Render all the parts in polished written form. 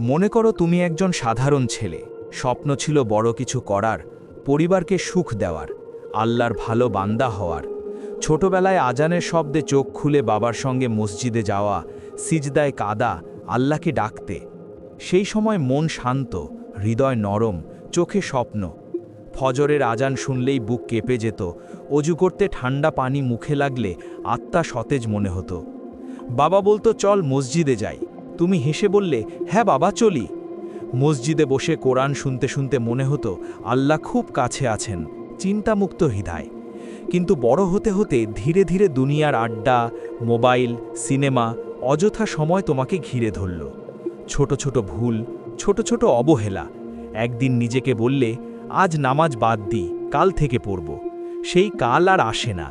মনে করো তুমি একজন সাধারণ ছেলে, স্বপ্ন ছিল বড় কিছু করার, পরিবারকে সুখ দেওয়ার, আল্লাহর ভালো বান্দা হওয়ার। ছোটবেলায় আজানের শব্দে চোখ খুলে বাবার সঙ্গে মসজিদে যাওয়া, সিজদায় কাদা, আল্লাহকে ডাকতে। সেই সময় মন শান্ত, হৃদয় নরম, চোখে স্বপ্ন। ফজরের আজান শুনলেই বুক কেঁপে যেত, অজু করতে ঠান্ডা পানি মুখে লাগলে আত্মা সতেজ মনে হতো। বাবা বলতো চল মসজিদে যাই, তুমি হেসে বললে হ্যাঁ বাবা চলি। মসজিদে বসে কোরআন শুনতে শুনতে মনে হতো আল্লাহ খুব কাছে আছেন, চিন্তামুক্ত হৃদয়। কিন্তু বড় হতে হতে ধীরে ধীরে দুনিয়ার আড্ডা, মোবাইল, সিনেমা, অযথা সময় তোমাকে ঘিরে ধরল। ছোট ছোট ভুল, ছোট ছোট অবহেলা। একদিন নিজেকে বললে আজ নামাজ বাদ দিই, কাল থেকে পড়ব। সেই কাল আর আসে না।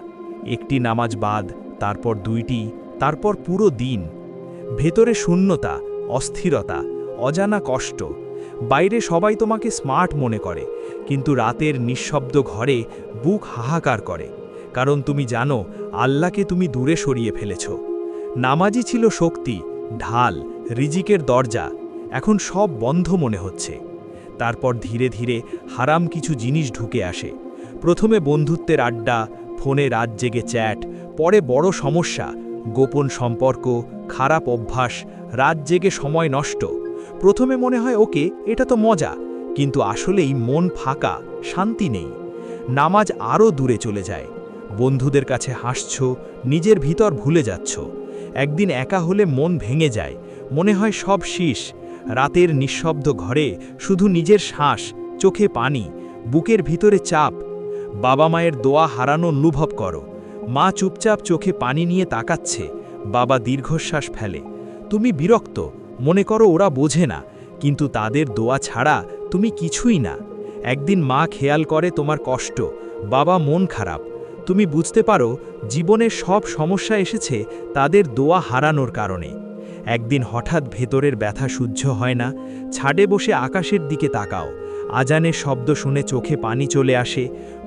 একটি নামাজ বাদ, তারপর দুইটি, তারপর পুরো দিন। ভেতরে শূন্যতা, অস্থিরতা, অজানা কষ্ট। বাইরে সবাই তোমাকে স্মার্ট মনে করে, কিন্তু রাতের নিঃশব্দ ঘরে বুক হাহাকার করে। কারণ তুমি জানো আল্লাহকে তুমি দূরে সরিয়ে ফেলেছ। নামাজই ছিল শক্তি, ঢাল, রিজিকের দরজা। এখন সব বন্ধ মনে হচ্ছে। তারপর ধীরে ধীরে হারাম কিছু জিনিস ঢুকে আসে। প্রথমে বন্ধুত্বের আড্ডা, ফোনে রাত জেগে চ্যাট, পরে বড় সমস্যা, গোপন সম্পর্ক, খারাপ অভ্যাস, রাত জেগে সময় নষ্ট। প্রথমে মনে হয় ওকে, এটা তো মজা, কিন্তু আসলেই মন ফাঁকা, শান্তি নেই। নামাজ আরও দূরে চলে যায়। বন্ধুদের কাছে হাসছ, নিজের ভিতর ভুলে যাচ্ছ। একদিন একা হলে মন ভেঙে যায়, মনে হয় সব শেষ। রাতের নিঃশব্দ ঘরে শুধু নিজের শ্বাস, চোখে পানি, বুকের ভিতরে চাপ। বাবা মায়ের দোয়া হারানো অনুভব করো। মা চুপচাপ চোখে পানি নিয়ে তাকাচ্ছে, বাবা দীর্ঘশ্বাস ফেলে। তুমি বিরক্ত, মনে করো ওরা বোঝে না, কিন্তু তাদের দোয়া ছাড়া তুমি কিছুই না। একদিন মা খেয়াল করে তোমার কষ্ট, বাবা মন খারাপ। তুমি বুঝতে পারো জীবনের সব সমস্যা এসেছে তাদের দোয়া হারানোর কারণে। একদিন হঠাৎ ভেতরের ব্যথা সহ্য হয় না, ছাদে বসে আকাশের দিকে তাকাও। আজানের শব্দ শুনে চোখে পানি চলে আসে,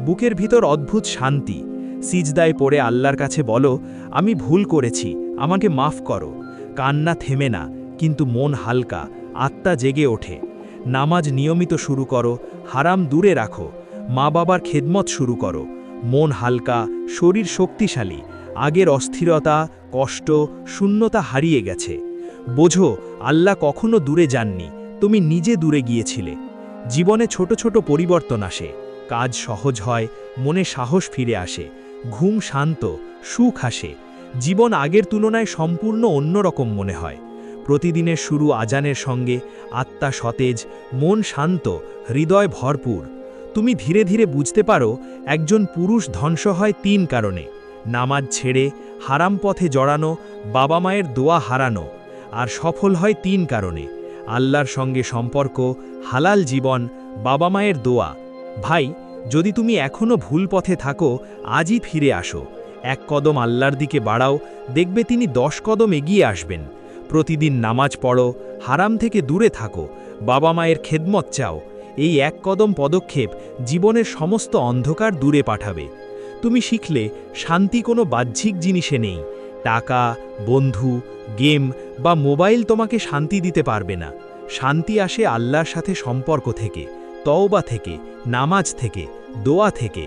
বুকের ভিতর অদ্ভুত শান্তি। সিজদায় পড়ে আল্লাহর কাছে বলো আমি ভুল করেছি, আমাকে মাফ করো। কান্না থেমে না, কিন্তু মন হালকা, আত্মা জেগে ওঠে। নামাজ নিয়মিত শুরু করো, হারাম দূরে রাখো। মা বাবার খেদমত শুরু করো। মন হালকা, শরীর শক্তিশালী। আগের অস্থিরতা, কষ্ট, শূন্যতা হারিয়ে গেছে। বোঝো আল্লাহ কখনো দূরে যাননি, তুমি নিজে দূরে গিয়েছিলে। জীবনে ছোট ছোট পরিবর্তন আসে, কাজ সহজ হয়, মনে সাহস ফিরে আসে, ঘুম শান্ত, সুখ আসে। জীবন আগের তুলনায় সম্পূর্ণ অন্যরকম মনে হয়। প্রতিদিনের শুরু আজানের সঙ্গে, আত্মা সতেজ, মন শান্ত, হৃদয় ভরপুর। তুমি ধীরে ধীরে বুঝতে পারো একজন পুরুষ ধ্বংস হয় 3 কারণে: নামাজ ছেড়ে, হারাম পথে জড়ানো, বাবা মায়ের দোয়া হারানো। আর সফল হয় 3 কারণে: আল্লাহর সঙ্গে সম্পর্ক, হালাল জীবন, বাবা মায়ের দোয়া। ভাই, যদি তুমি এখনও ভুল পথে থাকো, আজই ফিরে আসো। 1 কদম আল্লাহর দিকে বাড়াও, দেখবে তিনি 10 কদম এগিয়ে আসবেন। প্রতিদিন নামাজ পড়ো, হারাম থেকে দূরে থাকো, বাবা মায়ের খেদমত চাও। এই 1 কদম পদক্ষেপ জীবনের সমস্ত অন্ধকার দূরে পাঠাবে। তুমি শিখলে শান্তি কোনো বাহ্যিক জিনিসে নেই। টাকা, বন্ধু, গেম বা মোবাইল তোমাকে শান্তি দিতে পারবে না। শান্তি আসে আল্লাহর সাথে সম্পর্ক থেকে, তওবা থেকে, নামাজ থেকে, দোয়া থেকে।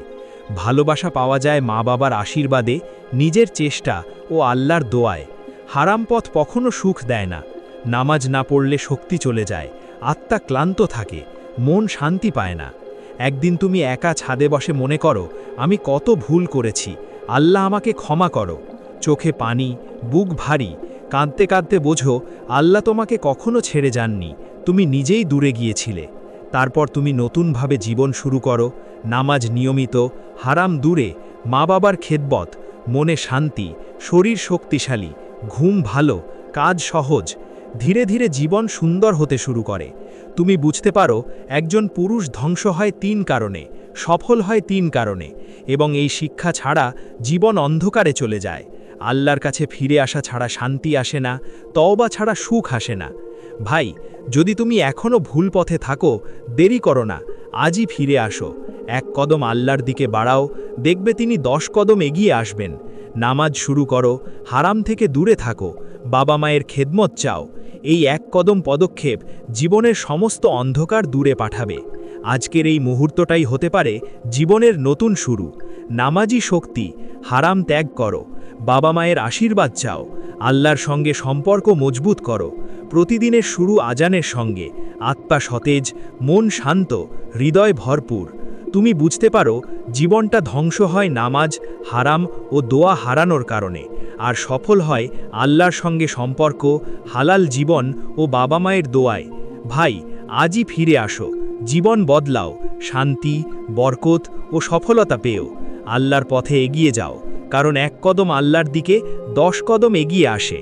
ভালোবাসা পাওয়া যায় মা বাবার আশীর্বাদে, নিজের চেষ্টা ও আল্লাহর দোয়ায়। হারাম পথ কখনো সুখ দেয় না। নামাজ না পড়লে শক্তি চলে যায়, আত্মা ক্লান্ত থাকে, মন শান্তি পায় না। একদিন তুমি একা ছাদে বসে মনে করো আমি কত ভুল করেছি, আল্লাহ আমাকে ক্ষমা করো। চোখে পানি, বুক ভারী, কাঁদতে কাঁদতে বোঝো আল্লাহ তোমাকে কখনো ছেড়ে যাননি, তুমি নিজেই দূরে গিয়েছিলে। তারপর তুমি নতুনভাবে জীবন শুরু করো, নামাজ নিয়মিত, হারাম দূরে, মা বাবার খেদমত, মনে শান্তি, শরীর শক্তিশালী, ঘুম ভালো, কাজ সহজ। ধীরে ধীরে জীবন সুন্দর হতে শুরু করে। তুমি বুঝতে পারো একজন পুরুষ ধ্বংস হয় 3 কারণে, সফল হয় 3 কারণে, এবং এই শিক্ষা ছাড়া জীবন অন্ধকারে চলে যায়। আল্লাহর কাছে ফিরে আসা ছাড়া শান্তি আসে না, তওবা ছাড়া সুখ আসে না। ভাই, যদি তুমি এখনও ভুল পথে থাকো, দেরি করো না, আজই ফিরে আসো। 1 কদম আল্লাহর দিকে বাড়াও, দেখবে তিনি 10 কদম এগিয়ে আসবেন। নামাজ শুরু করো, হারাম থেকে দূরে থাকো, বাবা মায়ের খেদমত চাও। এই এক কদম পদক্ষেপ জীবনের সমস্ত অন্ধকার দূরে পাঠাবে। আজকের এই মুহূর্তটাই হতে পারে জীবনের নতুন শুরু। নামাজি শক্তি, হারাম ত্যাগ করো, বাবা মায়ের আশীর্বাদ চাও, আল্লাহর সঙ্গে সম্পর্ক মজবুত করো। প্রতিদিনের শুরু আজানের সঙ্গে, আত্মা সতেজ, মন শান্ত, হৃদয় ভরপুর। তুমি বুঝতে পারো জীবনটা ধ্বংস হয় নামাজ, হারাম ও দোয়া হারানোর কারণে, আর সফল হয় আল্লাহর সঙ্গে সম্পর্ক, হালাল জীবন ও বাবা মায়ের দোয়ায়। ভাই, আজই ফিরে আসো, জীবন বদলাও, শান্তি, বরকত ও সফলতা পেও। আল্লাহর পথে এগিয়ে যাও, কারণ এক কদম আল্লাহর দিকে 10 কদম এগিয়ে আসে।